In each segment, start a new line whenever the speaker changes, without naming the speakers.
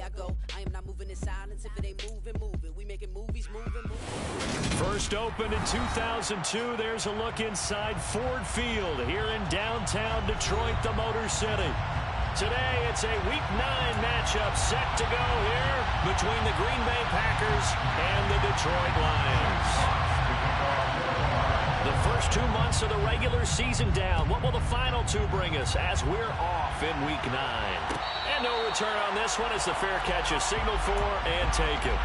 I go. I am not moving in silence. If it ain't moving, moving. We making movies, moving.
First opened in 2002. There's a look inside Ford Field here in downtown Detroit, the Motor City. Today, it's a Week 9 matchup set to go here between the Green Bay Packers and the Detroit Lions. The first 2 months of the regular season down. What will the final 2 bring us as we're off in Week 9? And no return on this one as the fair catch is signaled for and taken.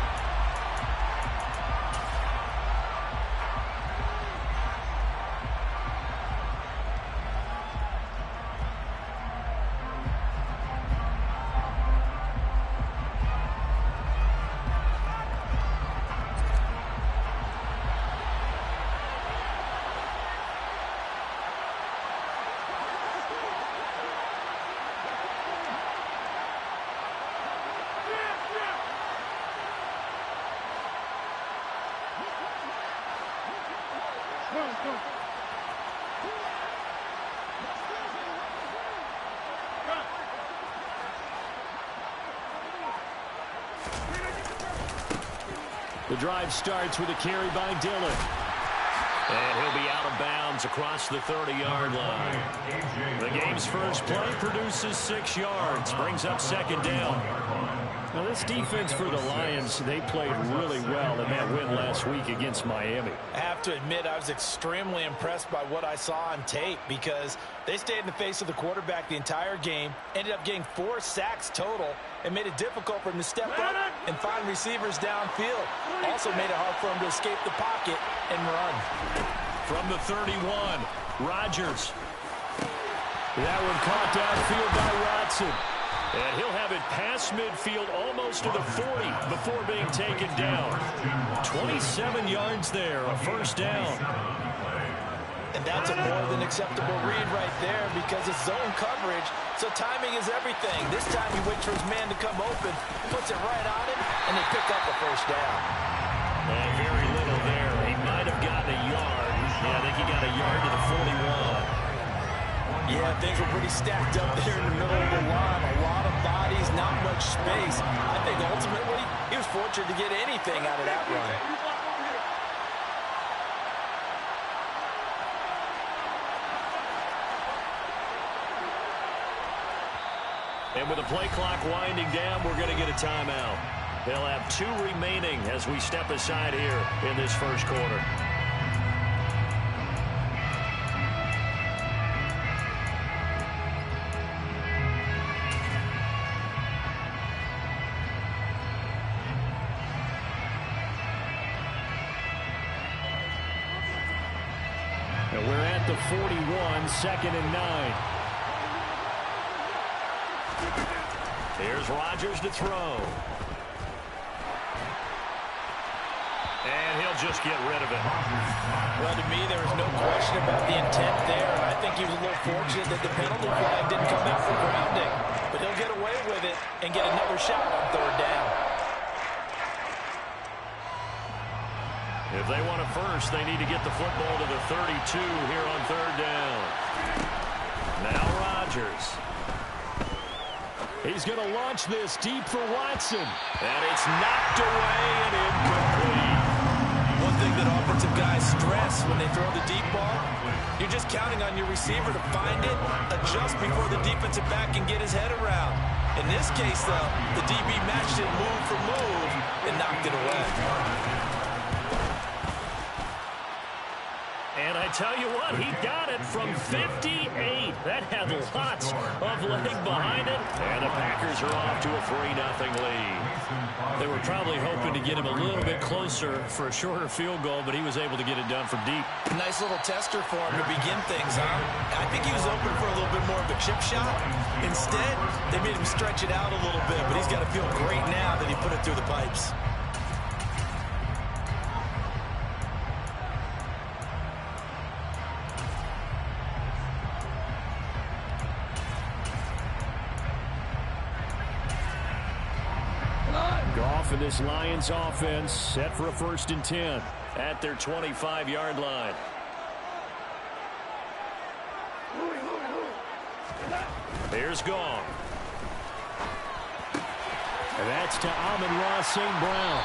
The drive starts with a carry by Dillon. And he'll be out of bounds across the 30-yard line. The game's first play produces 6 yards, brings up second down. Now, this defense for the Lions, they played really well in that win last week against Miami.
I have to admit, I was extremely impressed by what I saw on tape because they stayed in the face of the quarterback the entire game, ended up getting 4 sacks total, and made it difficult for him to step up and find receivers downfield. Also made it hard for him to escape the pocket and run.
From the 31, Rodgers. That one caught downfield by Watson. And he'll have it past midfield almost to the 40 before being taken down. 27 yards there, a first down.
And that's a more than acceptable read right there because it's zone coverage, so timing is everything. This time he waits for his man to come open, puts it right on him, and they pick up the first down.
And very little there. He might have gotten a yard. Yeah, I think he got a yard to the 41.
Yeah, things were pretty stacked up there in the middle of the line. A lot of bodies, not much space. I think ultimately he was fortunate to get anything out of that run.
And with the play clock winding down, we're going to get a timeout. They'll have 2 remaining as we step aside here in this first quarter. And we're at the 41, second and 9. Here's Rodgers to throw. And he'll just get rid of it.
Well, to me, there was no question about the intent there. I think he was a little fortunate that the penalty flag didn't come out for grounding. But he'll get away with it and get another shot on third down.
If they want a first, they need to get the football to the 32 here on third down. Now Rodgers. He's going to launch this deep for Watson. And it's knocked away and incomplete.
One thing that offensive guys stress when they throw the deep ball, you're just counting on your receiver to find it, adjust before the defensive back can get his head around. In this case, though, the DB matched it move for move and knocked it away.
And I tell you what, he got it from 58. That had lots of leg behind it. And the Packers are off to a 3-0 lead. They were probably hoping to get him a little bit closer for a shorter field goal, but he was able to get it done from deep.
Nice little tester for him to begin things, huh? I think he was open for a little bit more of a chip shot. Instead, they made him stretch it out a little bit, but he's got to feel great now that he put it through the pipes.
For this Lions offense, set for a 1st and 10 at their 25-yard line. Here's Gong. And that's to Amon-Ra St. Brown.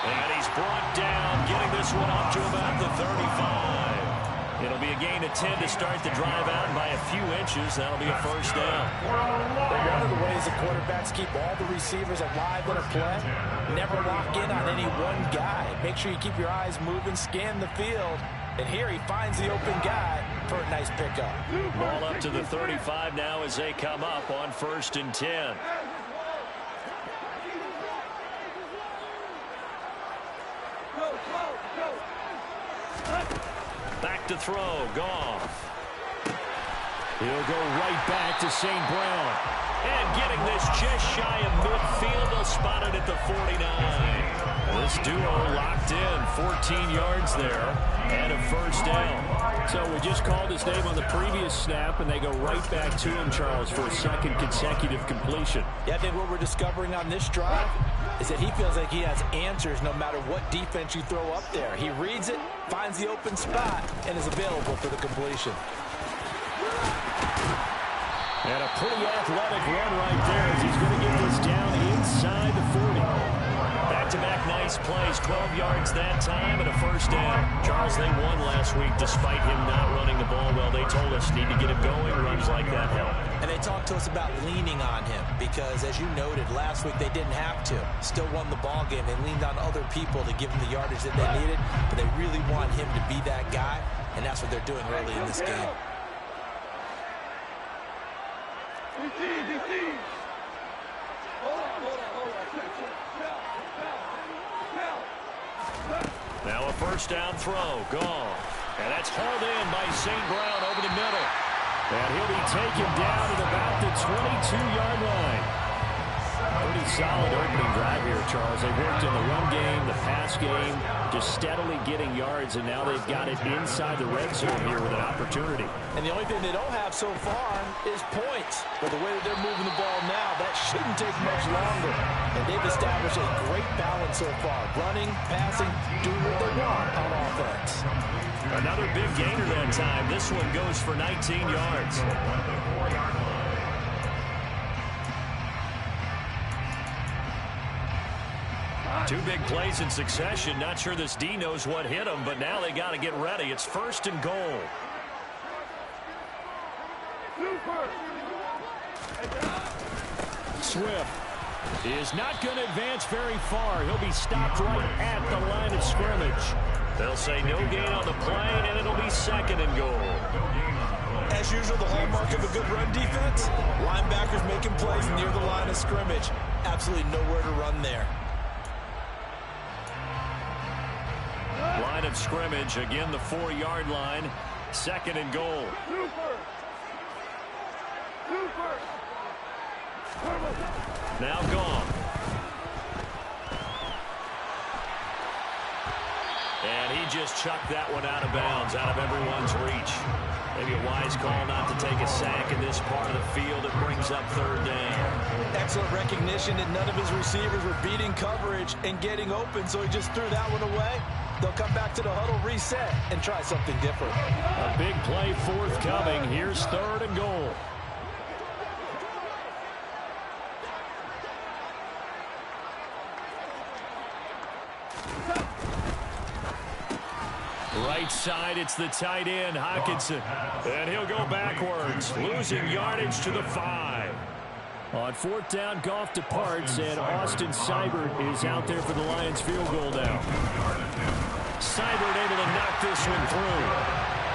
And he's brought down, getting this one up to about the 35. It'll be a gain of 10 to start the drive out, and by a few inches, that'll be a first down.
One of the ways the quarterbacks keep all the receivers alive in a play, never lock in on any one guy. Make sure you keep your eyes moving, scan the field, and here he finds the open guy for a nice pickup.
Ball up to the 35 now as they come up on 1st and 10. Back to throw, Goff. He'll go right back to St. Brown. And getting this just shy of midfield, they'll spot it at the 49. This duo locked in, 14 yards there, and a first down. So we just called his name on the previous snap, and they go right back to him, Charles, for a second consecutive completion.
Yeah, I think what we're discovering on this drive is that he feels like he has answers no matter what defense you throw up there. He reads it, finds the open spot, and is available for the completion.
And a pretty athletic run right there as he's going to get this down inside the 40. Back-to-back nice plays, 12 yards that time and a first down. Charles, they won last week despite him not running the ball well. They told us need to get him going. Runs like that help.
And they talked to us about leaning on him because, as you noted, last week they didn't have to. Still won the ball game. They leaned on other people to give them the yardage that they needed, but they really want him to be that guy, and that's what they're doing early in this game.
Now a first down throw, Goff. And that's hauled in by St. Brown over the middle. And he'll be taken down at about the 22-yard line. Pretty solid opening drive here, Charles. They worked in the run game, the pass game, just steadily getting yards, and now they've got it inside the red zone here with an opportunity.
And the only thing they don't have so far is points. But the way that they're moving the ball now, that shouldn't take much longer. And they've established a great balance so far. Running, passing, doing what they want on offense.
Another big gainer that time. This one goes for 19 yards. Two big plays in succession. Not sure this D knows what hit him, but now they got to get ready. It's 1st and goal. Swift is not going to advance very far. He'll be stopped right at the line of scrimmage. They'll say no gain on the play, and it'll be 2nd and goal.
As usual, the hallmark of a good run defense, linebackers making plays near the line of scrimmage. Absolutely nowhere to run there.
Line of scrimmage, again the 4-yard line, 2nd and goal. Now gone. And he just chucked that one out of bounds, out of everyone's reach. Maybe a wise call not to take a sack in this part of the field. It brings up 3rd down.
Excellent recognition that none of his receivers were beating coverage and getting open, so he just threw that one away. They'll come back to the huddle, reset, and try something different.
A big play forthcoming. Here's 3rd and goal. Right side, it's the tight end, Hockenson. And he'll go backwards, losing yardage to the 5. On 4th down, Goff departs, and Austin Seibert is out there for the Lions field goal now. Seibert able to knock this one through.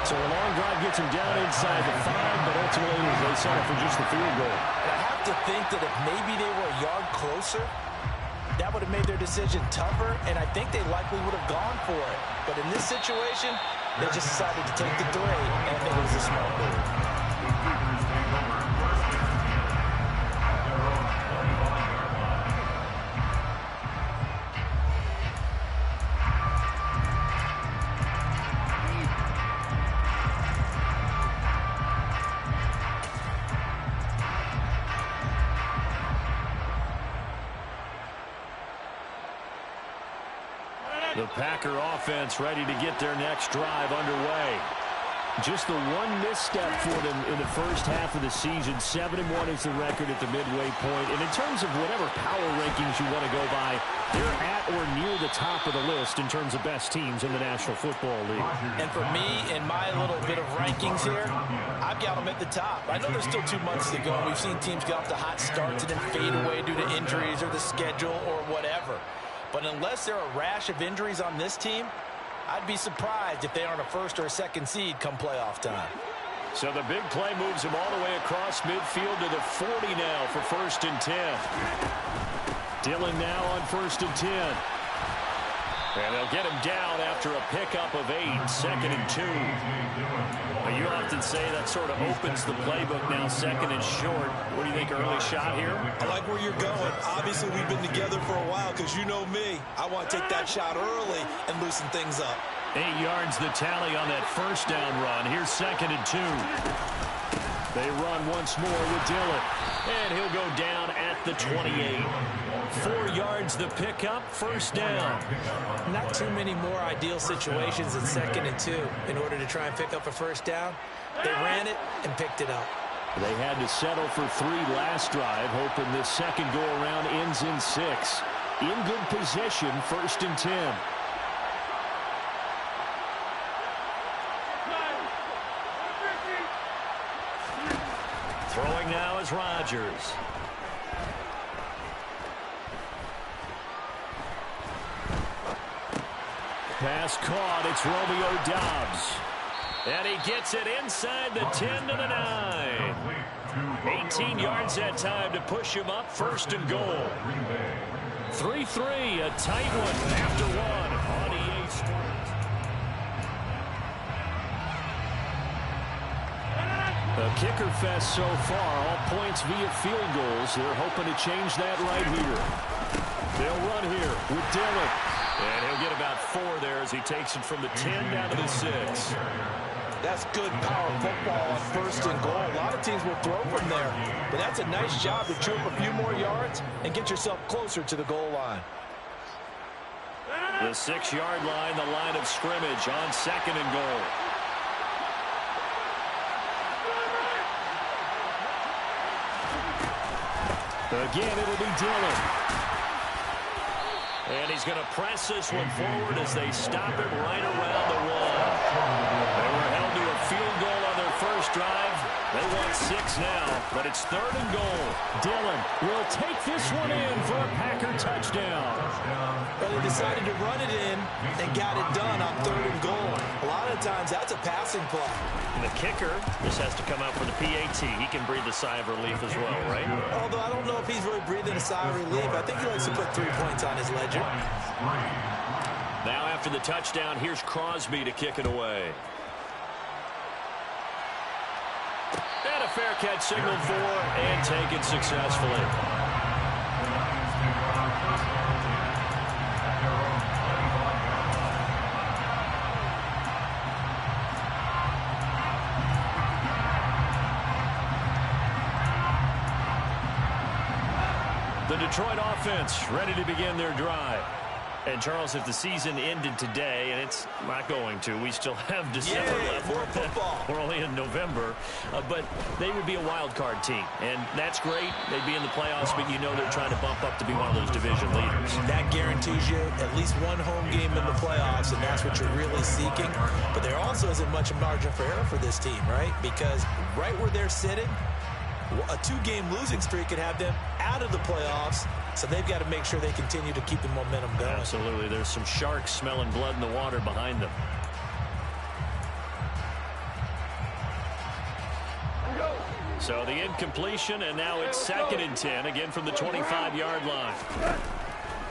So a long drive gets him down inside the 5, but ultimately they settle for just the field goal.
I have to think that if maybe they were a yard closer, that would have made their decision tougher, and I think they likely would have gone for it. But in this situation, they just decided to take the 3, and I think it was a smart move.
The Packer offense ready to get their next drive underway. Just the one misstep for them in the first half of the season. 7-1 is the record at the midway point. And in terms of whatever power rankings you want to go by, they're at or near the top of the list in terms of best teams in the National Football League.
And for me, in my little bit of rankings here, I've got them at the top. I know there's still 2 months to go. We've seen teams get off to hot starts and then fade away due to injuries or the schedule or whatever. But unless there are a rash of injuries on this team, I'd be surprised if they aren't a first or a second seed come playoff time.
So the big play moves him all the way across midfield to the 40 now for 1st and 10. Dillon now on 1st and 10. And they'll get him down after a pickup of 8, 2nd and 2. Well, you often say that sort of opens the playbook now, 2nd and short. What do you think, early shot here?
I like where you're going. Obviously, we've been together for a while because you know me. I want to take that shot early and loosen things up.
8 yards the tally on that first down run. Here's 2nd and 2. They run once more with Dillon. And he'll go down at the 28. 4 yards the pickup, 1st down.
Not too many more ideal situations in 2nd and 2 in order to try and pick up a 1st down. They ran it and picked it up.
They had to settle for 3 last drive, hoping this second go-around ends in 6. In good position, 1st and 10. Throwing now is Rodgers. Pass caught. It's Romeo Doubs. And he gets it inside the 10 to the 9. 18 yards that time to push him up, 1st and goal. 3-3, a tight one after 1 on EA Sports. A kicker fest so far, all points via field goals. They're hoping to change that right here. They'll run here with Dillon. And he'll get about 4 there as he takes it from the 10 down to the 6.
That's good power football on 1st and goal. A lot of teams will throw from there. But that's a nice job to chip a few more yards and get yourself closer to the goal line.
The 6-yard line, the line of scrimmage on 2nd and goal. Again, it'll be Dillon. And he's going to press this one forward as they stop it right around the 1. They were held to a field goal on their first drive. They want 6 now, but it's 3rd and goal. Dillon will take this one in for a Packer touchdown.
Well, they decided to run it in and got it done on 3rd and goal. A lot of times, that's a passing play.
And the kicker just has to come out for the PAT. He can breathe a sigh of relief as well, right?
Although I don't know if he's really breathing a sigh of relief. I think he likes to put 3 points on his ledger.
Now after the touchdown, here's Crosby to kick it away. And a fair catch signaled for and taken successfully. The Detroit offense ready to begin their drive. And, Charles, if the season ended today, and it's not going to, we still have December left.
More football.
We're only in November. But they would be a wild card team. And that's great. They'd be in the playoffs, but you know they're trying to bump up to be one of those division leaders.
That guarantees you at least one home game in the playoffs, and that's what you're really seeking. But there also isn't much margin for error for this team, right? Because right where they're sitting, a 2-game losing streak could have them out of the playoffs, so they've got to make sure they continue to keep the momentum going.
Absolutely. There's some sharks smelling blood in the water behind them. So the incompletion, and now it's 2nd and 10, again from the 25-yard line.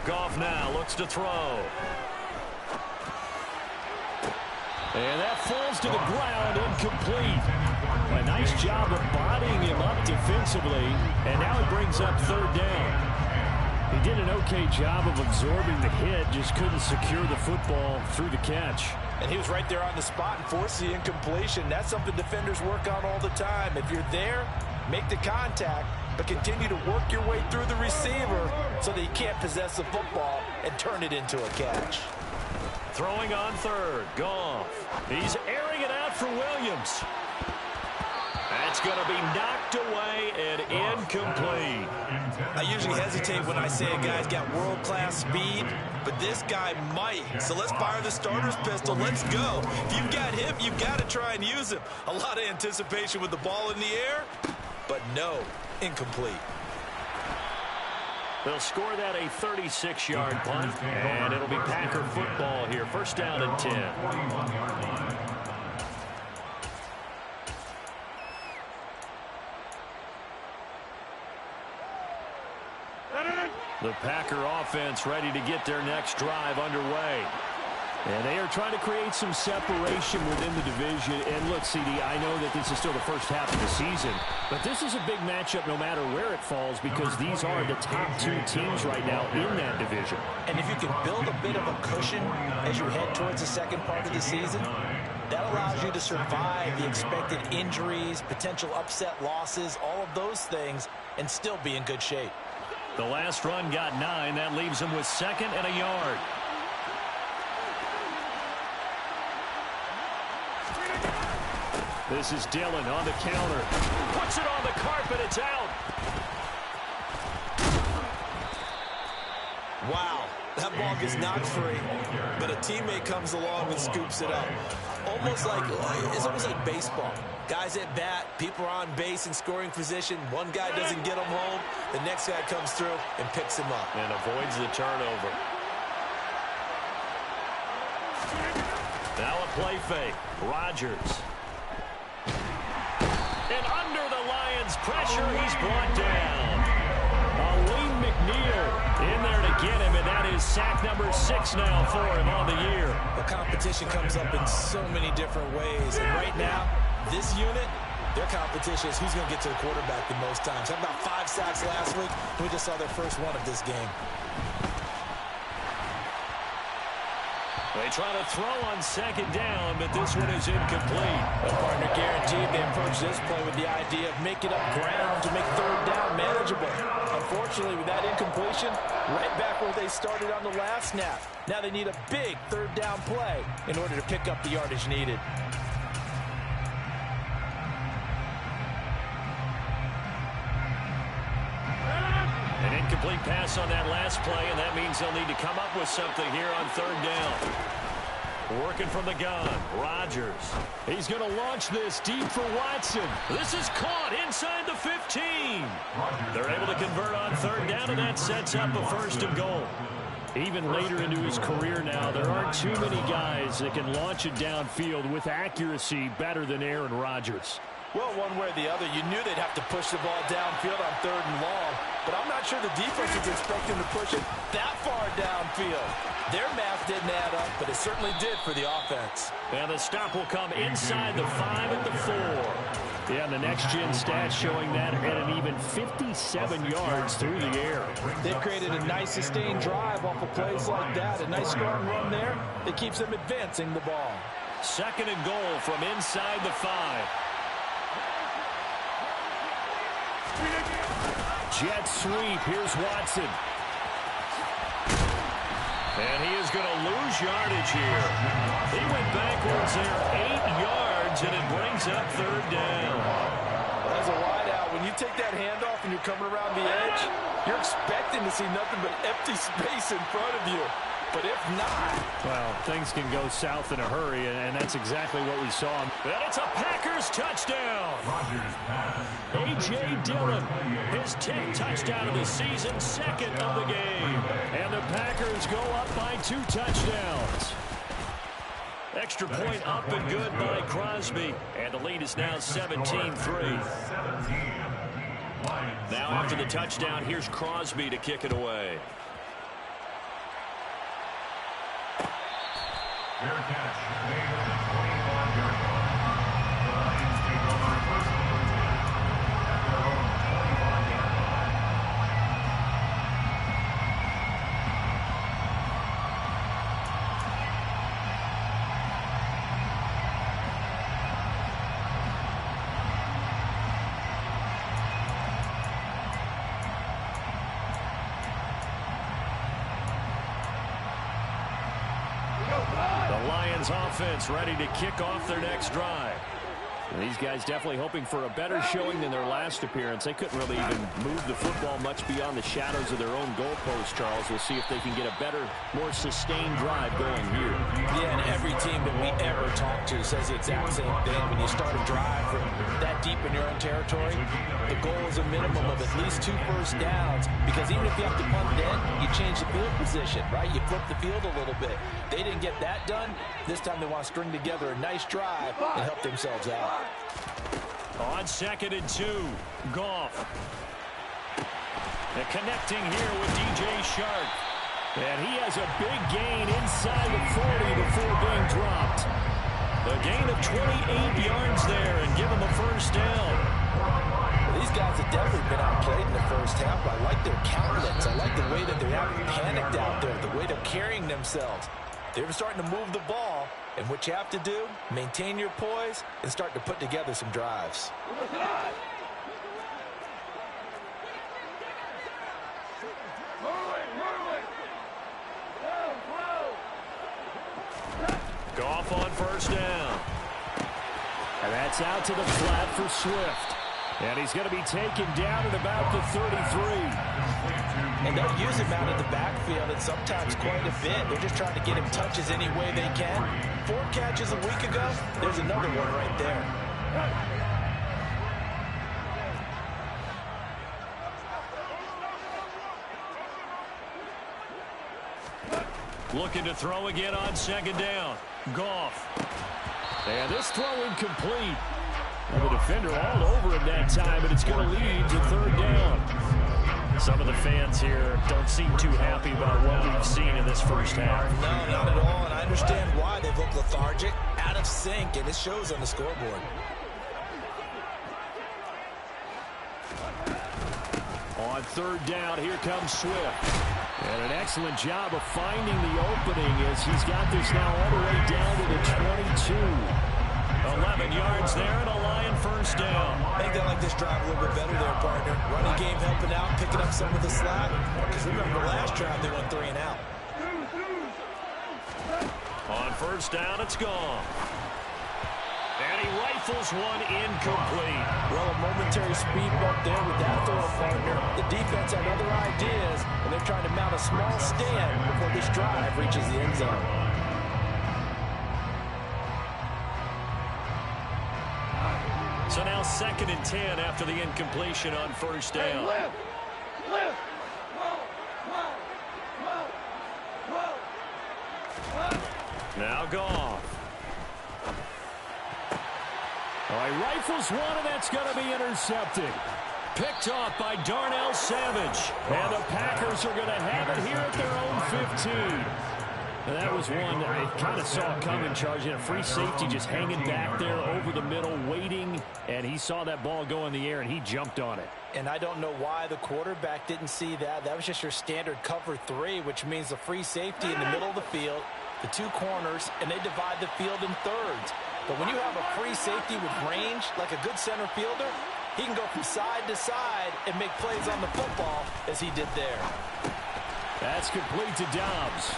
Goff now looks to throw. And that falls to the ground, incomplete. A nice job of bodying him up defensively, and now it brings up 3rd down. He did an okay job of absorbing the hit, just couldn't secure the football through the catch.
And he was right there on the spot and forced the incompletion. That's something defenders work on all the time. If you're there, make the contact, but continue to work your way through the receiver so that you can't possess the football and turn it into a catch.
Throwing on 3rd, Goff. He's airing it out left for Williams. That's going to be knocked away and incomplete.
I usually hesitate when I say a guy's got world-class speed, but this guy might. So let's fire the starter's pistol. Let's go. If you've got him, you've got to try and use him. A lot of anticipation with the ball in the air, but no, incomplete.
They'll score that a 36-yard punt, and it'll be Packer football here. First down and 10. The Packer offense ready to get their next drive underway. And they are trying to create some separation within the division. And look, CD, I know that this is still the first half of the season, but this is a big matchup no matter where it falls because these are the top two teams right now in that division.
And if you can build a bit of a cushion as you head towards the second part of the season, that allows you to survive the expected injuries, potential upset losses, all of those things, and still be in good shape.
The last run got 9. That leaves them with 2nd and a yard. This is Dillon on the counter. Puts it on the carpet. It's out.
Wow, that ball gets knocked free, but a teammate comes along and scoops it up. It's almost like baseball. Guys at bat, people are on base in scoring position. One guy doesn't get him home. The next guy comes through and picks him up.
And avoids the turnover. Now a play fake. Rodgers. And under the Lions' pressure, he's brought down. Lee McNeil in there to get him, and that is sack number 6 now for him on the year.
The competition comes up in so many different ways, and right now, this unit, their competition is who's going to get to the quarterback the most times. How about 5 sacks last week? We just saw their first one of this game.
They try to throw on 2nd down, but this one is incomplete.
The partner guaranteed they approach this play with the idea of making up ground to make 3rd down manageable. Unfortunately, with that incompletion, right back where they started on the last snap. Now they need a big 3rd down play in order to pick up the yardage needed.
An incomplete pass on that last play, and that means they'll need to come up with something here on 3rd down. Working from the gun, Rodgers. He's going to launch this deep for Watson. This is caught inside the 15. They're able to convert on 3rd down, and that sets up a 1st and goal. Even later into his career now, there aren't too many guys that can launch it downfield with accuracy better than Aaron Rodgers.
Well, one way or the other, you knew they'd have to push the ball downfield on 3rd and long, but I'm not sure the defense was expecting to push it that far downfield. Their math didn't add up, but it certainly did for the offense.
And the stop will come inside the 5 at the 4. Yeah, the next-gen stats showing that at an even 57 yards through the air.
They've created a nice sustained drive off of plays like that. A nice strong run there that keeps them advancing the ball.
2nd and goal from inside the 5. Jet sweep. Here's Watson. And he is going to lose yardage here. He went backwards there 8 yards, and it brings up 3rd down.
As a wideout, when you take that handoff and you're coming around the edge, you're expecting to see nothing but empty space in front of you. But if not...
Well, things can go south in a hurry, and that's exactly what we saw. And it's a Packers touchdown. A.J. Dillon, his 10th touchdown of the season, 2nd of the game. And the Packers go up by 2 touchdowns. Extra point up and good by Crosby. And the lead is now 17-3. Now after the touchdown, here's Crosby to kick it away.
Fair catch made on the 25-yard line. The Lions take over first and 10 at their own 25-yard line.
Lions offense ready to kick off their next drive. These guys definitely hoping for a better showing than their last appearance. They couldn't really even move the football much beyond the shadows of their own goalpost, Charles. We'll see if they can get a better, more sustained drive going here.
Yeah, and every team that we ever talk to says the exact same thing. When you start a drive from that deep in your own territory, the goal is a minimum of at least 2 first downs, because even if you have to punt then, you change the field position, right? You flip the field a little bit. They didn't get that done. This time they want to string together a nice drive and help themselves out.
On 2nd and 2, Goff. And connecting here with DJ Shark. And he has a big gain inside the 40 before being dropped. A gain of 28 yards there and give him a first down.
These guys have definitely been outplayed in the first half. I like their countenance. I like the way that they're acting panicked out there, the way they're carrying themselves. They're starting to move the ball, and what you have to do, maintain your poise and start to put together some drives.
Goff on first down. And that's out to the flat for Swift. And he's going to be taken down at about the 33.
And they'll use him out of the backfield, and sometimes quite a bit. They're just trying to get him touches any way they can. 4 catches a week ago. There's another one right there.
Looking to throw again on 2nd down. Goff. And this throw incomplete. And the defender all over him that time, but it's going to lead to 3rd down. Some of the fans here don't seem too happy about what we've seen in this first half.
No, not at all, and I understand why. They've looked lethargic, out of sync, and it shows on the scoreboard.
On 3rd down, here comes Swift. And an excellent job of finding the opening as he's got this now all the way down to the 22. 11 yards there and a Lion first down.
I think they like this drive a little bit better there, partner. Running game helping out, picking up some of the slack. Because remember, the last drive they went 3 and out.
On first down, it's gone. And he rifles one incomplete.
Well, a momentary speed bump there with that throw, partner. The defense had other ideas, and they're trying to mount a small stand before this drive reaches the end zone.
So now 2nd and 10 after the incompletion on first down. Now Goff. Oh, he rifles one, and that's going to be intercepted. Picked off by Darnell Savage. And the Packers are going to have it here at their own 15. And that was one I kind of saw coming, charging a free safety just hanging back there over the middle, waiting, and he saw that ball go in the air, and he jumped on it.
And I don't know why the quarterback didn't see that. That was just your standard cover 3, which means the free safety in the middle of the field, the 2 corners, and they divide the field in thirds. But when you have a free safety with range, like a good center fielder, he can go from side to side and make plays on the football as he did there.
That's complete to Dobbs.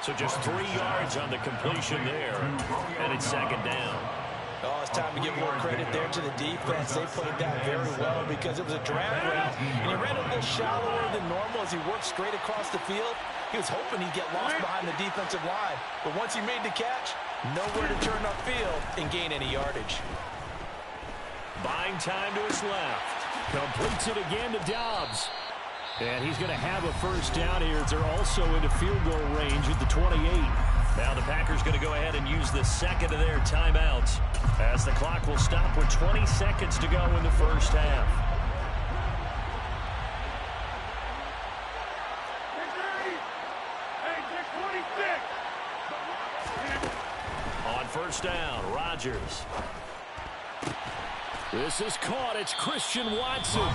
So just 3 yards on the completion there, and it's 2nd down.
Oh, it's time to give more credit there to the defense. They played that very well because it was a drag route, and he ran a little shallower than normal as he worked straight across the field. He was hoping he'd get lost behind the defensive line, but once he made the catch, nowhere to turn upfield and gain any yardage.
Buying time to his left. Completes it again to Dobbs. And he's going to have a first down here as they're also into field goal range at the 28. Now the Packers going to go ahead and use the 2nd of their timeouts as the clock will stop with 20 seconds to go in the first half. On first down, Rodgers. This is caught. It's Christian Watson.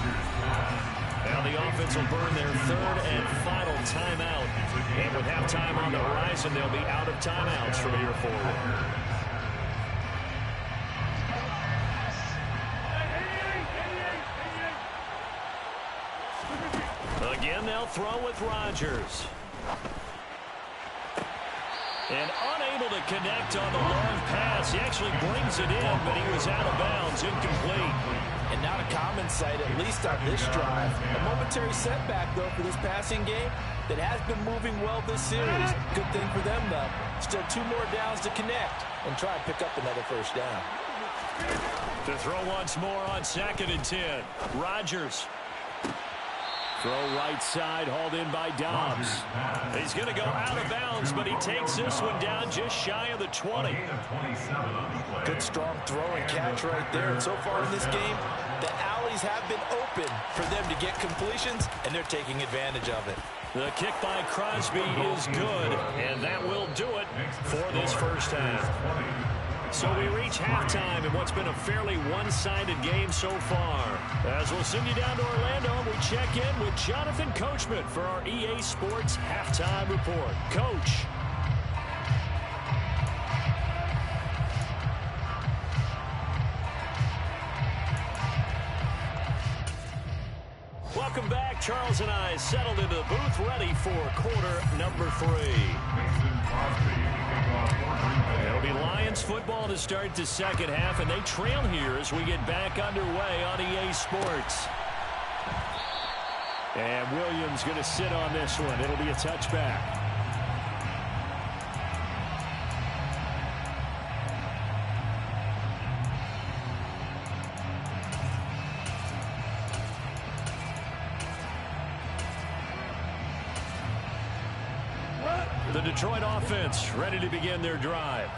Now the offense will burn their 3rd and final timeout. And with halftime on the horizon, they'll be out of timeouts from here forward. Again, they'll throw with Rodgers. And unable to connect on the long pass. He actually brings it in, but he was out of bounds, incomplete.
And not a common sight, at least on this drive. A momentary setback, though, for this passing game that has been moving well this series. Good thing for them, though. Still 2 more downs to connect and try and pick up another first down.
To throw once more on 2nd and 10. Rodgers. Throw right side, hauled in by Dobbs. He's going to go out of bounds, but he takes this one down just shy of the 20.
Good strong throw and catch right there. And so far in this game, the alleys have been open for them to get completions, and they're taking advantage of it.
The kick by Crosby is good, and that will do it for this first half. So we reach halftime in what's been a fairly one-sided game so far. As we'll send you down to Orlando, we check in with Jonathan Coachman for our EA Sports Halftime Report. Coach. Welcome back. Charles and I settled into the booth, ready for quarter number 3. It'll be Lions football to start the second half, and they trail here as we get back underway on EA Sports. And Williams going to sit on this one. It'll be a touchback. The Detroit offense ready to begin their drive.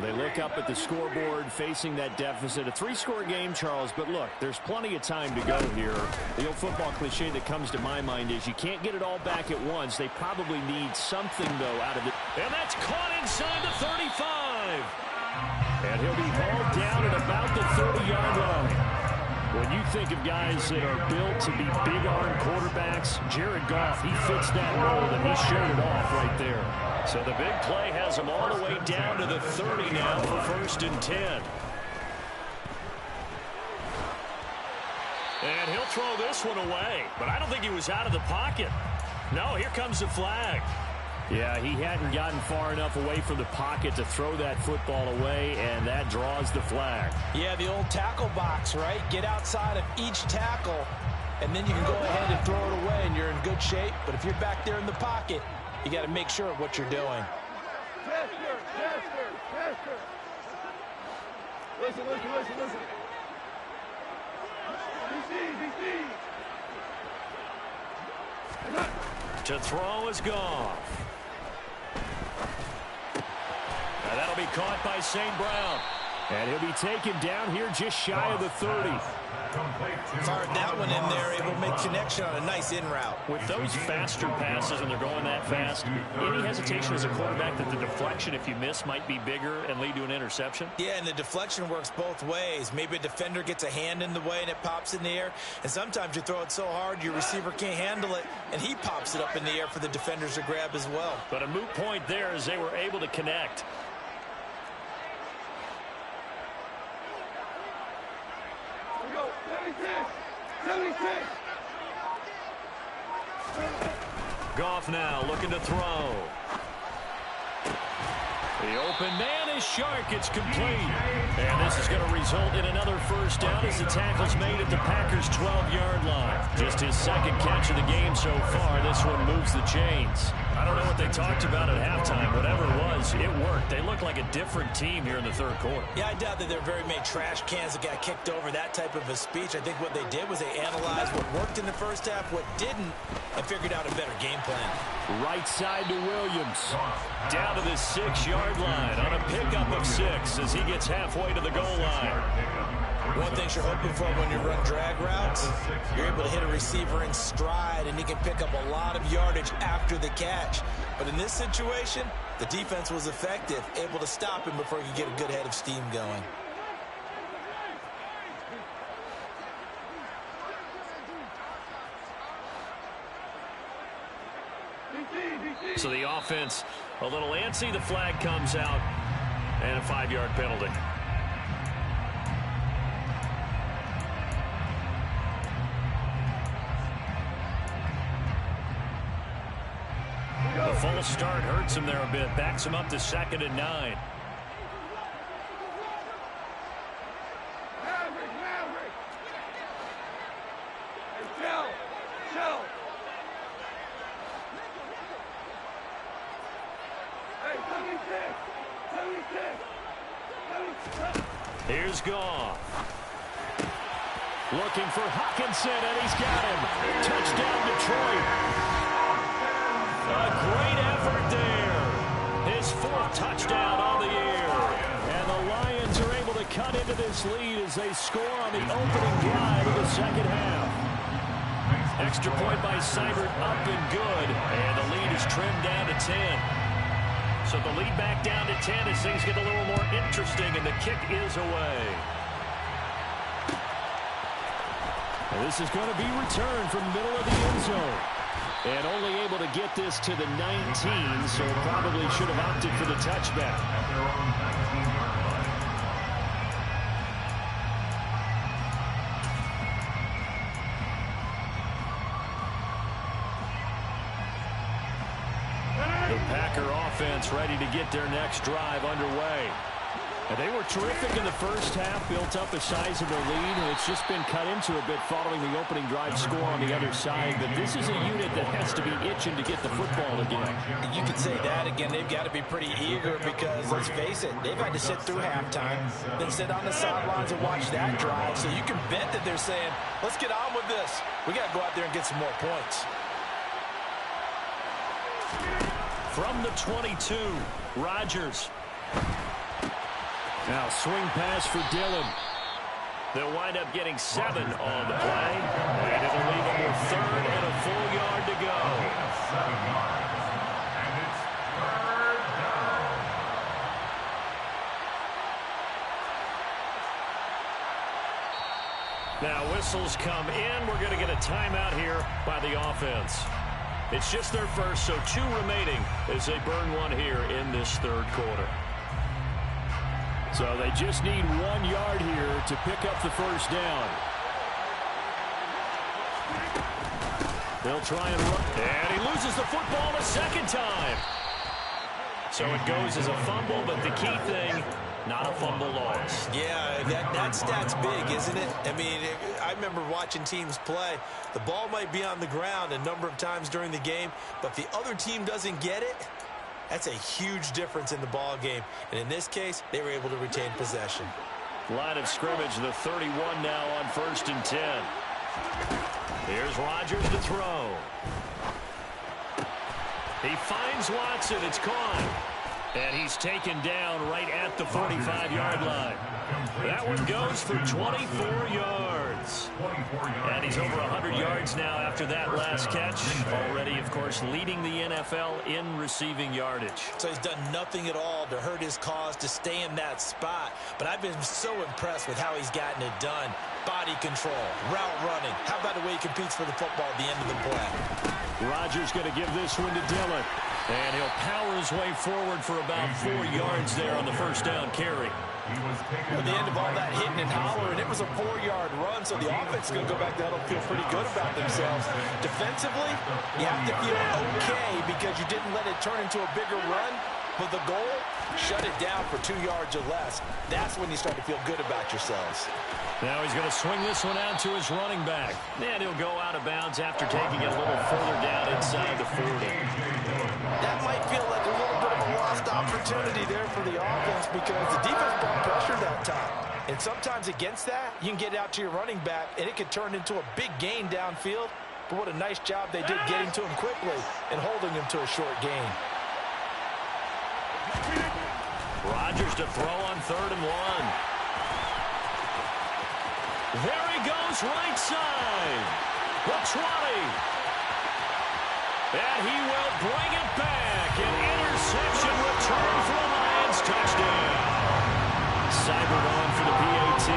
They look up at the scoreboard facing that deficit. A 3-score game, Charles, but look, there's plenty of time to go here. The old football cliche that comes to my mind is you can't get it all back at once. They probably need something, though, out of it. And that's caught inside the 35. And he'll be hauled down at about the 30-yard line. When you think of guys that are built to be big-arm quarterbacks, Jared Goff, he fits that mold, and he showed it off right there. So the big play has him all the way down to the 30 now for 1st and 10. And he'll throw this one away, but I don't think he was out of the pocket. No, here comes the flag. Yeah, he hadn't gotten far enough away from the pocket to throw that football away, and that draws the flag.
Yeah, the old tackle box, right? Get outside of each tackle, and then you can go ahead and throw it away, and you're in good shape. But if you're back there in the pocket, you got to make sure of what you're doing.
Listen.
To throw is Goff. And that'll be caught by St. Brown. And he'll be taken down here just shy of the 30.
Fired that one in there, able to make connection on a nice in route.
With those faster passes, and they're going that fast, any hesitation as a quarterback that the deflection, if you miss, might be bigger and lead to an interception?
Yeah, and the deflection works both ways. Maybe a defender gets a hand in the way and it pops in the air. And sometimes you throw it so hard your receiver can't handle it, and he pops it up in the air for the defenders to grab as well.
But a moot point there as they were able to connect. Goff now looking to throw. The open man is Shark. It's complete. And this is going to result in another first down as the tackle's made at the Packers' 12-yard line. Just his second catch of the game so far. This one moves the chains. I don't know what they talked about at halftime. Whatever it was, it worked. They look like a different team here in the third quarter.
Yeah, I doubt that there are very many trash cans that got kicked over, that type of a speech. I think what they did was they analyzed what worked in the first half, what didn't, and figured out a better game plan.
Right side to Williams. Down to the 6-yard line on a pickup of 6 as he gets halfway to the goal line.
One thing you're hoping for when you run drag routes, you're able to hit a receiver in stride, and he can pick up a lot of yardage after the catch. But in this situation, the defense was effective, able to stop him before he could get a good head of steam going.
So the offense a little antsy. The flag comes out, and a 5-yard penalty. The false start hurts him there a bit. Backs him up to 2nd and 9. Here's Goff. Looking for Hawkinson, and he's got him. Touchdown, Detroit. A great effort there. His 4th touchdown on the year. And the Lions are able to cut into this lead as they score on the opening drive of the second half. Extra point by Seibert up and good. And the lead is trimmed down to 10. So the lead back down to 10 as things get a little more interesting, and the kick is away. And this is going to be returned from the middle of the end zone. And only able to get this to the 19, so probably should have opted for the touchback.
At their own 19-yard line.
The Packer offense ready to get their next drive underway. And they were terrific in the first half, built up a sizable lead, and it's just been cut into a bit following the opening drive score on the other side. But this is a unit that has to be itching to get the football again.
You could say that again. They've got to be pretty eager because, let's face it, they've had to sit through halftime, then sit on the sidelines and watch that drive. So you can bet that they're saying, let's get on with this. We got to go out there and get some more points.
From the 22, Rodgers. Now swing pass for Dillon. They'll wind up getting 7 on the play. And it'll leave them with 3rd and a full yard to go.
7 yards. And it's 3rd down.
Now whistles come in. We're going to get a timeout here by the offense. It's just their first, so 2 remaining as they burn one here in this 3rd quarter. So they just need 1 yard here to pick up the first down. They'll try and run. And he loses the football a second time. So it goes as a fumble, but the key thing, not a fumble lost.
Yeah, that stat's big, isn't it? I mean, I remember watching teams play. The ball might be on the ground a number of times during the game, but if the other team doesn't get it, that's a huge difference in the ball game. And in this case, they were able to retain possession.
Line of scrimmage, the 31 now on 1st and 10. Here's Rodgers to throw. He finds Watson. It's caught. And he's taken down right at the 45-yard line. That one goes for 24 yards. And he's over 100 yards now after that last catch. Already, of course, leading the NFL in receiving yardage.
So he's done nothing at all to hurt his cause to stay in that spot. But I've been so impressed with how he's gotten it done. Body control, route running. How about the way he competes for the football at the end of the play?
Rodgers going to give this one to Dillon. And he'll power his way forward for about 4 yards there on the first down carry.
At the end of all that hitting and hollering, it was a 4-yard run, so the offense is going to go back there and feel pretty good about themselves. Defensively, you have to feel okay because you didn't let it turn into a bigger run. But the goal, shut it down for 2 yards or less. That's when you start to feel good about yourselves.
Now he's going to swing this one out to his running back. And he'll go out of bounds after taking it a little further down inside the 40.
That might feel like a little bit of a lost opportunity there for the offense because the defense brought pressure that time. And sometimes against that, you can get out to your running back, and it could turn into a big gain downfield. But what a nice job they did getting to him quickly and holding him to a short gain.
Rodgers to throw on 3rd and 1. There he goes, right side. The 20. And he will bring it back. An interception return for the Lions. Touchdown. Seibert on for the PAT.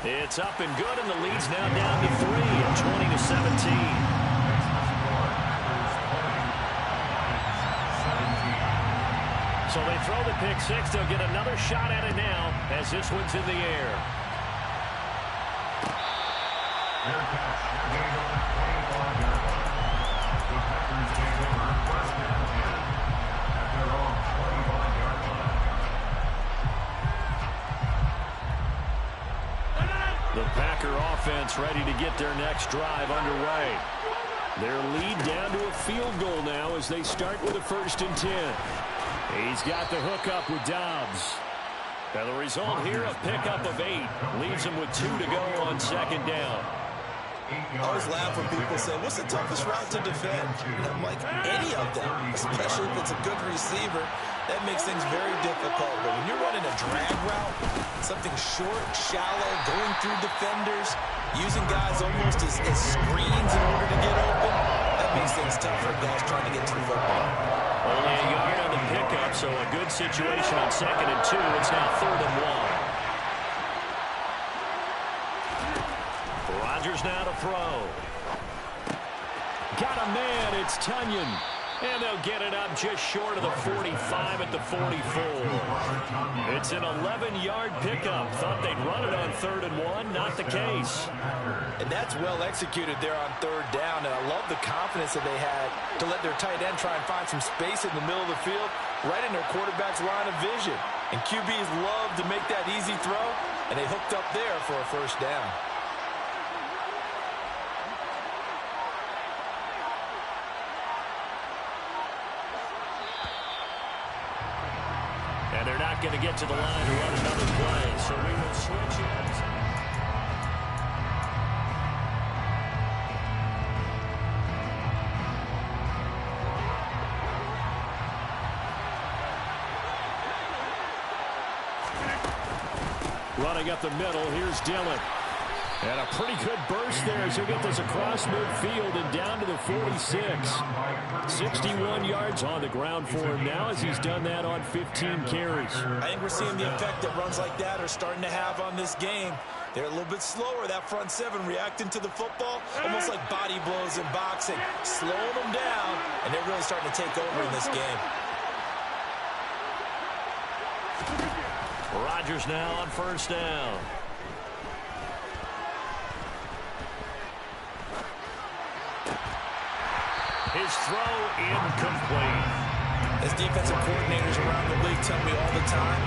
It's up and good, and the lead's now down to 3 at 20-17. So they throw the pick 6. They'll get another shot at it now as this one's in the air.
Their catch, getting on the 25-yard line. Packers take over first and 10 at their own 25-yard line.
The Packer offense ready to get their next drive underway. Their lead down to a field goal now as they start with a 1st and 10. He's got the hook up with Dobbs. And the result here, a pickup of 8. Leaves him with 2 to go on 2nd down.
I always laugh when people say, what's the toughest route to defend? And I'm like, any of them, especially if it's a good receiver. That makes things very difficult. But when you're running a drag route, something short, shallow, going through defenders, using guys almost as screens in order to get open, that makes things tough for guys trying to get to the football.
Only a yard on the pickup, so a good situation on 2nd and 2. It's now 3rd and 1. Rodgers now to throw. Got a man, it's Tunyon. And they'll get it up just short of the 45 at the 44. It's an 11-yard pickup. Thought they'd run it on 3rd and 1. Not the case.
And that's well executed there on 3rd down. And I love the confidence that they had to let their tight end try and find some space in the middle of the field, right in their quarterback's line of vision. And QBs love to make that easy throw, and they hooked up there for a 1st down.
And they're not going to get to the line to run another play, so we will switch it. Running up the middle, here's Dillon. And a pretty good burst there as he'll get this across midfield and down to the 46. 61 yards on the ground for him now as he's done that on 15 carries.
I think we're seeing the effect that runs like that are starting to have on this game. They're a little bit slower, that front 7 reacting to the football, almost like body blows in boxing, slowing them down, and they're really starting to take over in this game.
Rodgers now on 1st down. His throw incomplete.
As defensive coordinators around the league tell me all the time,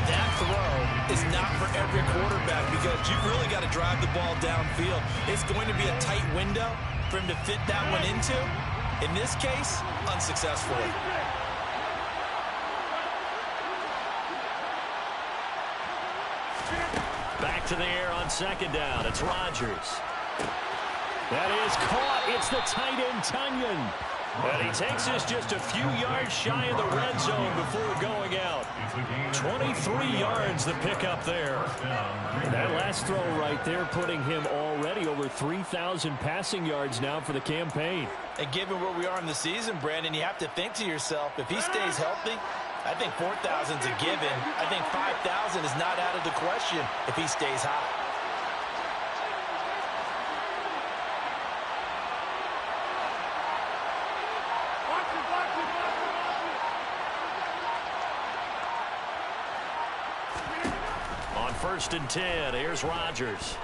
that throw is not for every quarterback because you've really got to drive the ball downfield. It's going to be a tight window for him to fit that one into. In this case, unsuccessfully.
Back to the air on 2nd down. It's Rodgers. That is caught. It's the tight end, Tunyon. And he takes this just a few yards shy of the red zone before going out. 23 yards the pickup there. And that last throw right there putting him already over 3,000 passing yards now for the campaign.
And given where we are in the season, Brandon, you have to think to yourself, if he stays healthy, I think 4,000 is a given. I think 5,000 is not out of the question if he stays hot.
On 1st and 10, here's Rodgers.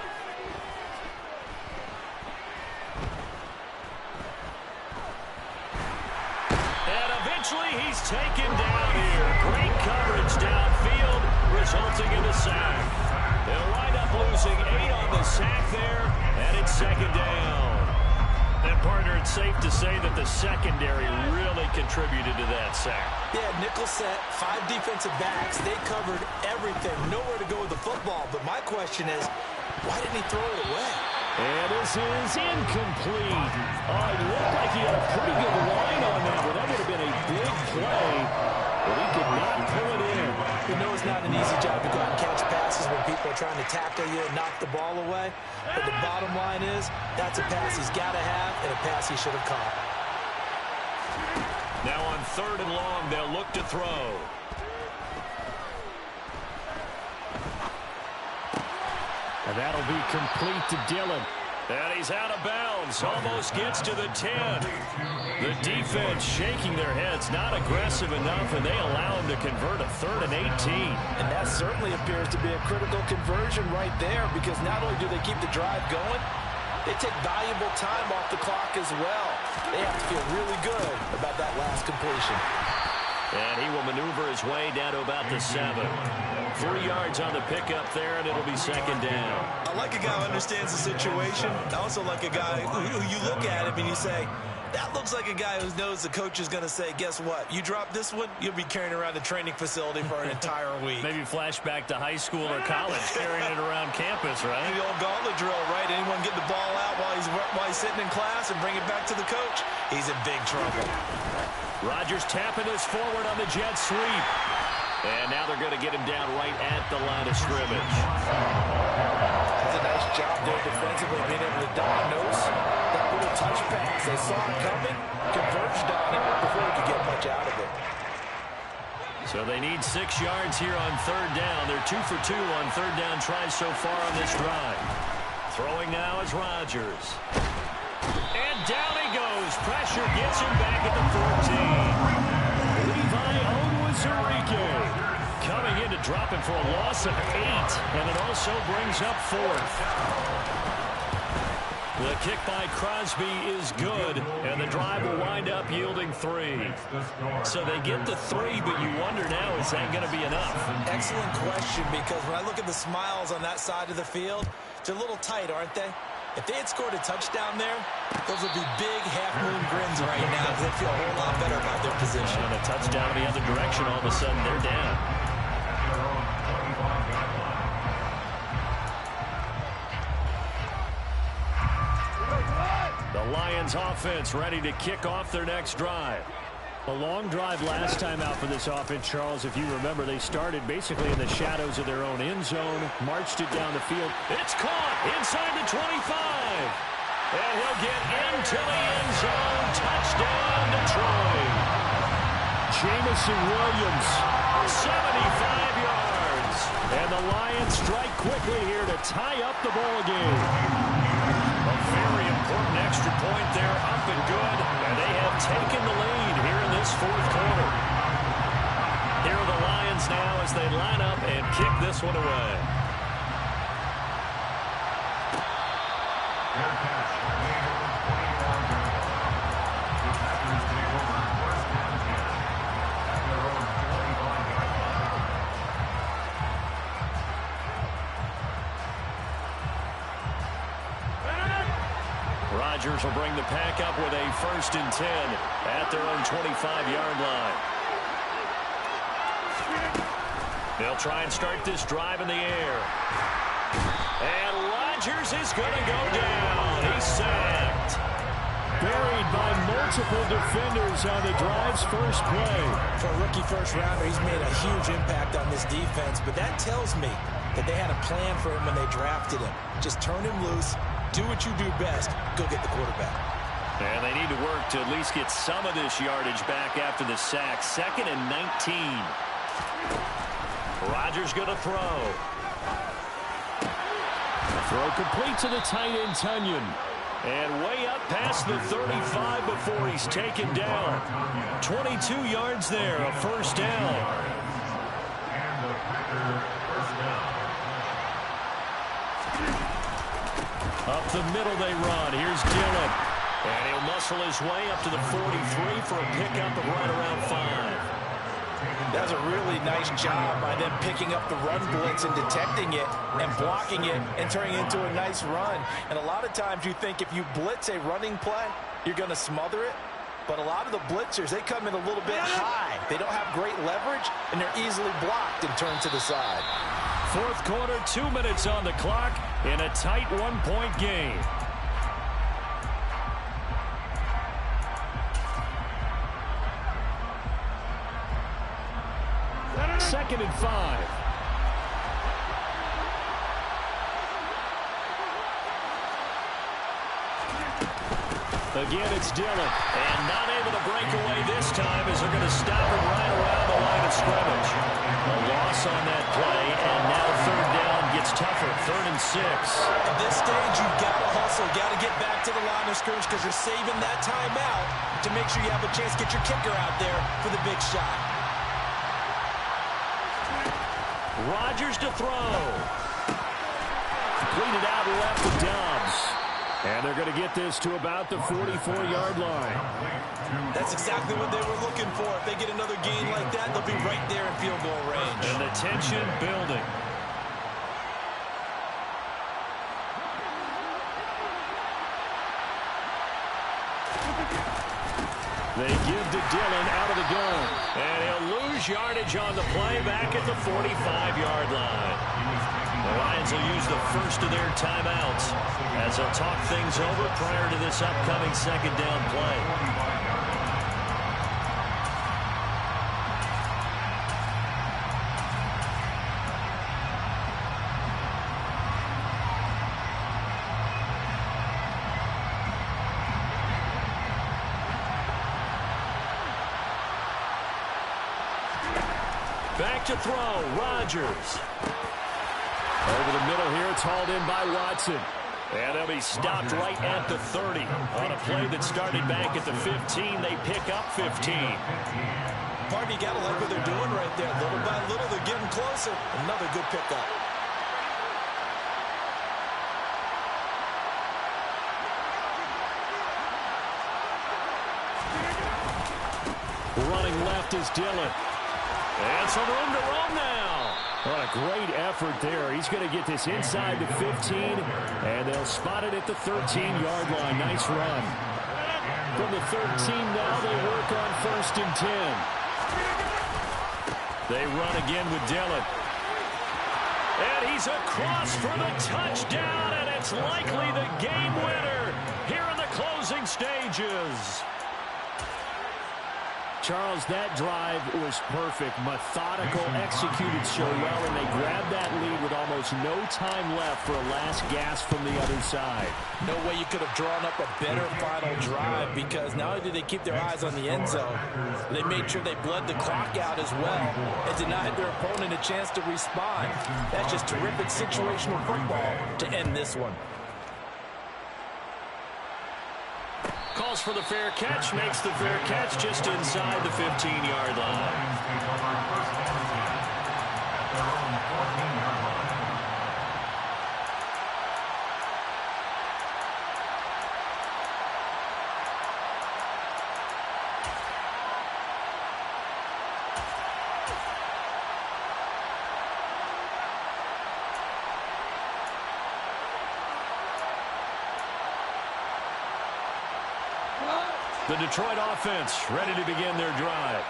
And eventually he's taken down here. Great coverage downfield, resulting in a sack. They'll wind up losing 8 on the sack there, and it's 2nd down. And, partner, it's safe to say that the secondary really contributed to that sack.
Yeah, nickel set, 5 defensive backs. They covered everything. Nowhere to go with the football. But my question is, why didn't he throw it away?
And this is incomplete. It looked like he had a pretty good line on that one. That would have been a big play, but he could not pull it in.
You know it's not an easy job to go out and catch passes when people are trying to tackle you and knock the ball away. But the bottom line is, that's a pass he's got to have and a pass he should have caught.
Now on 3rd and long, they'll look to throw. And that'll be complete to Dillon. And he's out of bounds. Almost gets to the 10. The defense shaking their heads, not aggressive enough, and they allow him to convert a 3rd and 18.
And that certainly appears to be a critical conversion right there, because not only do they keep the drive going, they take valuable time off the clock as well. They have to feel really good about that last completion.
And he will maneuver his way down to about the 7. 3 yards on the pickup there, and it'll be second down.
I like a guy who understands the situation. I also like a guy who you look at him and you say, that looks like a guy who knows the coach is going to say, guess what? You drop this one, you'll be carrying around the training facility for an entire week.
Maybe flashback to high school or college, carrying it around campus, right?
The old gauntlet drill, right? Anyone get the ball out while he's sitting in class and bring it back to the coach? He's in big trouble.
Rodgers tapping this forward on the jet sweep. And now they're going to get him down right at the line of scrimmage.
That's a nice job there defensively, being able to diagnose that little touch pass. They saw it coming, converged on it before he could get much out of it.
So they need 6 yards here on third down. They're 2 for 2 on third down tries so far on this drive. Throwing now is Rodgers. And down he goes. Pressure gets him back at the 14. Levi Onwuzurike coming in to drop him for a loss of 8. And it also brings up 4th. The kick by Crosby is good, and the drive will wind up yielding 3. So they get the 3, but you wonder now, is that going to be enough?
Excellent question, because when I look at the smiles on that side of the field, they're a little tight, aren't they? If they had scored a touchdown there, those would be big half-moon grins right now because they feel a whole lot better about their position.
And a touchdown in the other direction, all of a sudden they're down. The Lions offense ready to kick off their next drive. A long drive last time out for this offense, Charles. If you remember, they started basically in the shadows of their own end zone, marched it down the field. It's caught inside the 25. And he'll get into the end zone. Touchdown, Detroit. Jamison Williams, 75 yards. And the Lions strike quickly here to tie up the ball game. A very important extra point there, up and good, and they have taken the lead here in this 4th quarter. Here are the Lions now as they line up and kick this one away. Rodgers will bring the pack up with a 1st and 10 at their own 25-yard line. They'll try and start this drive in the air. And Rodgers is going to go down. He's sacked. Buried by multiple defenders on the drive's first play.
For a rookie first-rounder, he's made a huge impact on this defense, but that tells me that they had a plan for him when they drafted him. Just turn him loose. Do what you do best. Go get the quarterback.
And they need to work to at least get some of this yardage back after the sack. 2nd and 19. Rodgers going to throw. Throw complete to the tight end, Tunyon. And way up past the 35 before he's taken down. 22 yards there, a 1st down.
And the Packers first down.
Up the middle they run. Here's Dillon. And he'll muscle his way up to the 43 for a pickup of right around 5.
That's a really nice job by them picking up the run blitz and detecting it and blocking it and turning it into a nice run. And a lot of times you think if you blitz a running play, you're going to smother it. But a lot of the blitzers, they come in a little bit high. They don't have great leverage, and they're easily blocked and turned to the side.
4th quarter, 2 minutes on the clock in a tight 1-point game. Second and 5. Again, it's Dillon. And not able to break away this time as they're going to stop him right around the line of scrimmage. A loss on that play, and now 3rd down gets tougher. 3rd and 6.
At this stage, you've got to hustle, got to get back to the line of scrimmage because you're saving that timeout to make sure you have a chance to get your kicker out there for the big shot.
Rodgers to throw. Completed out left to Dobbs. And they're going to get this to about the 44-yard line.
That's exactly what they were looking for. If they get another gain like that, they'll be right there in field goal range.
And the tension building. They give to Dillon out of the gun. And he'll lose yardage on the play back at the 45-yard line. The Lions will use the first of their timeouts as they'll talk things over prior to this upcoming second down play. Back to throw, Rodgers. Over the middle here, it's hauled in by Watson. And they'll be stopped right at the 30. On a play that started back at the 15, they pick up 15.
Partner, you got to like what they're doing right there. Little by little, they're getting closer. Another good pickup.
Running left is Dillon. And some room to roam now. What a great effort there. He's going to get this inside the 15, and they'll spot it at the 13-yard line. Nice run. From the 13 now, they work on 1st and 10. They run again with Dillon. And he's across for the touchdown, and it's likely the game winner here in the closing stages. Charles, that drive was perfect. Methodical, executed so well, and they grabbed that lead with almost no time left for a last gasp from the other side.
No way you could have drawn up a better final drive, because not only did they keep their eyes on the end zone, they made sure they bled the clock out as well and denied their opponent a chance to respond. That's just terrific situational football to end this one.
Calls for the fair catch, makes the fair catch just inside the 15-yard line. The Detroit offense ready to begin their drive.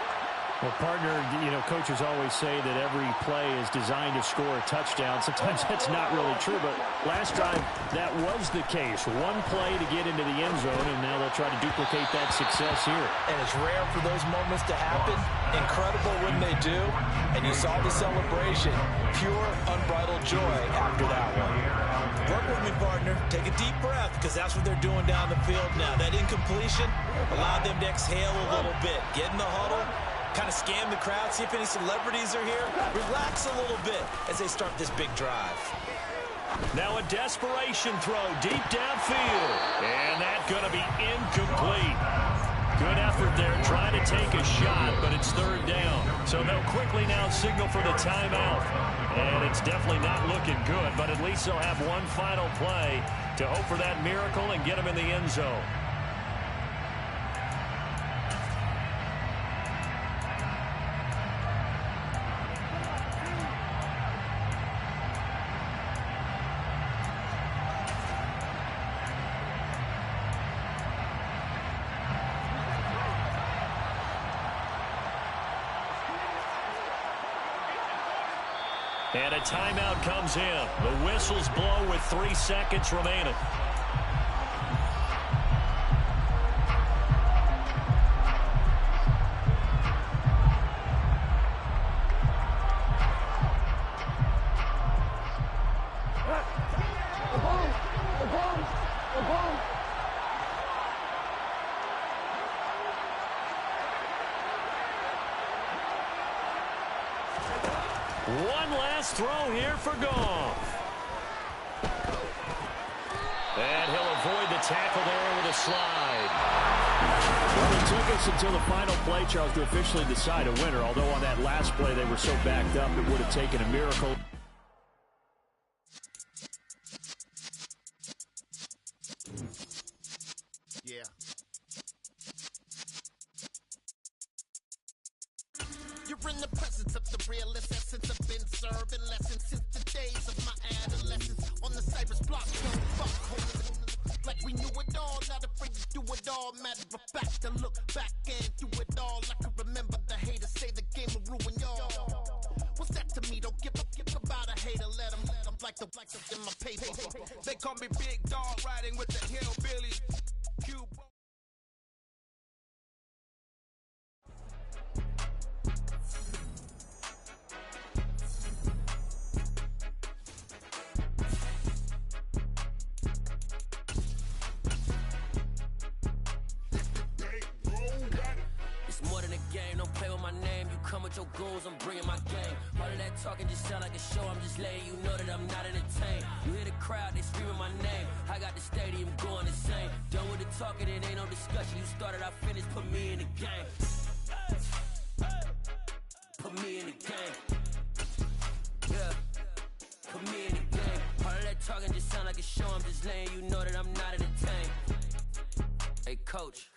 Well, partner, you know, coaches always say that every play is designed to score a touchdown. Sometimes that's not really true, but last time that was the case. One play to get into the end zone, and now they'll try to duplicate that success here.
And it's rare for those moments to happen. Incredible when they do. And you saw the celebration. Pure, unbridled joy after that one.
Work with me, partner. Take a deep breath, because that's what they're doing down the field now. That incompletion allowed them to exhale a little bit. Get in the huddle. Kind of scan the crowd, see if any celebrities are here. Relax a little bit as they start this big drive.
Now a desperation throw deep downfield. And that's going to be incomplete. Good effort there, trying to take a shot, but it's 3rd down. So they'll quickly now signal for the timeout. And it's definitely not looking good, but at least they'll have one final play to hope for that miracle and get them in the end zone. And a timeout comes in. The whistles blow with 3 seconds remaining. One last throw here for Goff. And he'll avoid the tackle there with a slide. Well, it took us until the final play, Charles, to officially decide a winner. Although on that last play they were so backed up, it would have taken a miracle.
Yeah. You're in the presence of the realest essence. I've been serving lessons since the days of my adolescence. On the Cypress block, fuck homies. Like we knew it all, not afraid to do it all. Matter of fact, to look back and do it all. I can remember the haters say the game will ruin y'all. What's that to me? Don't give about a hater. Let them like the in my paper.
They call me Big Dog, riding with the hillbillies. Cuba.
It's more than a game, don't play with my name. You come with your goons, I'm bringing my game. All of that talking just sound like a show, I'm just letting you know that I'm not entertained. You hear the crowd, they screaming my name. I got the stadium going insane. Done with the talking, it ain't no discussion. You started, I finished, put me in the game. Put me in the game. Yeah, put me in the game. All of that talking just sound like a show, I'm just letting you know that I'm not entertained. Hey coach,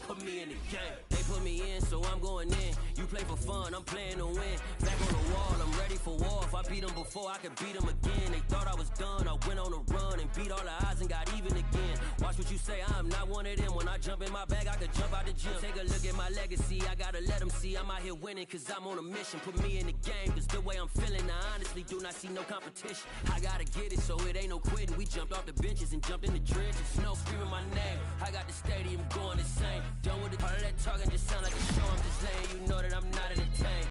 put me in the game. They put me in, so I'm going in. You play for fun, I'm playing to win. Back on the wall, I'm ready for war. If I beat them before, I can beat them again. They thought I was done, I went on a run and beat all the odds and got even again. Watch what you say, I'm not one of them. When I jump in my bag, I could jump out the gym. Take a look at my legacy, I gotta let them see I'm out here winning, cause I'm on a mission. Put me in the game, cause the way I'm feeling, I honestly do not see no competition. I gotta get it, so it ain't no quitting. We jumped off the benches and jumped in the trenches. Snow screaming my name, I got the stadium going insane. Done with it, all of that talking just sound like a show. I'm just letting you know that I'm not entertained.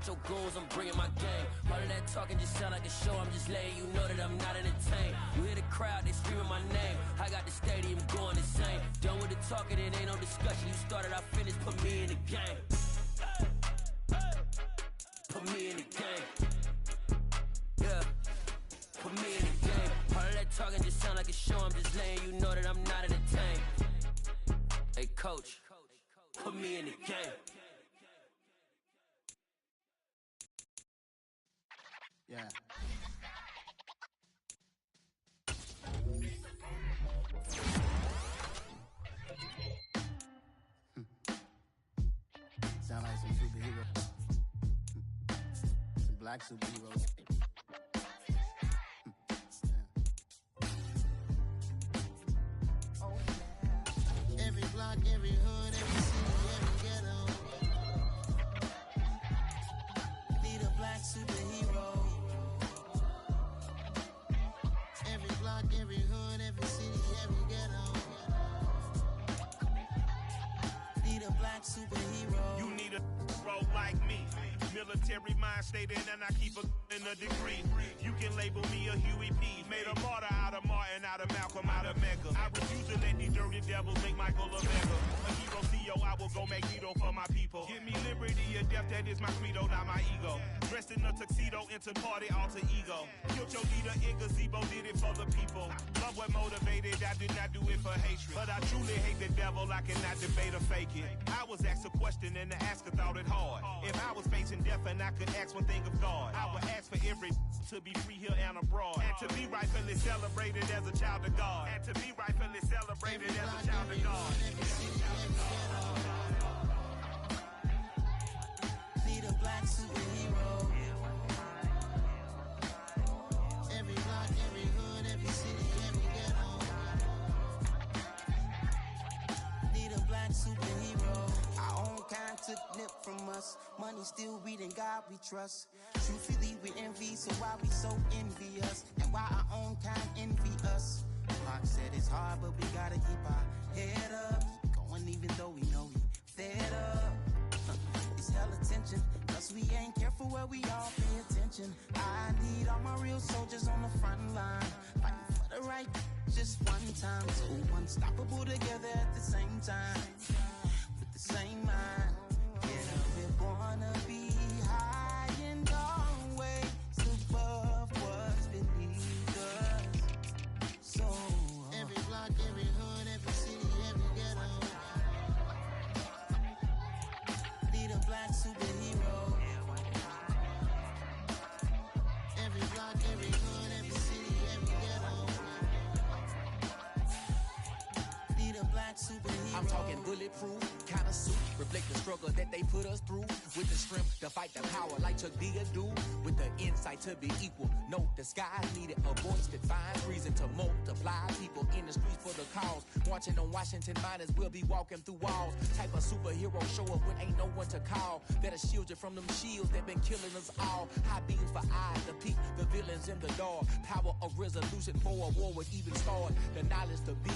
Your goons, I'm bringing my game. All of that talking just sound like a show. I'm just letting you know that I'm not entertained. You hear the crowd, they screaming my name. I got the stadium going insane. Done with the talking, it ain't no discussion. You started, I finished. Put me in the game. Put me in the game. Yeah. Put me in the game. All of that talking just sound like a show. I'm just letting you know that I'm not entertained. Hey coach, put me in the game.
Yeah. Sound like some superheroes. Some black superheroes. Every block, every hood, every city, every ghetto. Need a black superhero. Every block, every hood, every city, every ghetto. Need a black superhero.
You need a hero like me. Military mind state and I keep in a degree. You can label me a Huey P. Made a martyr out of Martin, out of Malcolm, out of Mecca. I refuse to let these dirty devils make Michael a beggar. A hero CEO, I will go Magneto for my people. Give me liberty or death, that is my credo, not my ego. Dressed in a tuxedo, into party, alter ego. Killed your leader in gazebo, did it for the people. Love what motivated, I did not do it for hatred. But I truly hate the devil, I cannot debate or fake it. I was asked a question and the asker thought it hard. If I was facing death and I could ask one thing of God, I would ask for every to be free here and abroad. And to be rightfully celebrated as a child of God. And to be rightfully celebrated as a child of God.
Need a black superhero. Every block, every hood, every city, every ghetto. Need a black superhero. Our own kind took nip from us. Money still reading God we trust. Truthfully we envy, so why we so envious? And why our own kind envy us? Mark said it's hard, but we gotta keep our head up. Going even though we know we fed up. It's hell well attention. Cause we ain't careful where we all pay attention. I need all my real soldiers on the front line, fighting for the right just one time. So unstoppable together at the same time, with the same mind. Yeah, we're gonna be high and always above what's beneath us. So every block, every hood, every city, every ghetto need a black superhero. Every block, every hood, every city, every ghetto need a black superhero.
I'm talking bulletproof kind of suit, reflect the struggle that they put us through, with the strength to fight the power like Chuck D do, with the insight to be equal. No disguise needed, a voice that finds reason to multiply. People in the streets for the cause, marching on Washington, might as well be walking through walls. Type of superhero show up when ain't no one to call, that'll shield you from them shields that been killing us all. High beams for eyes to peek the villains in the dark, power of resolution for a war would even start, the knowledge to build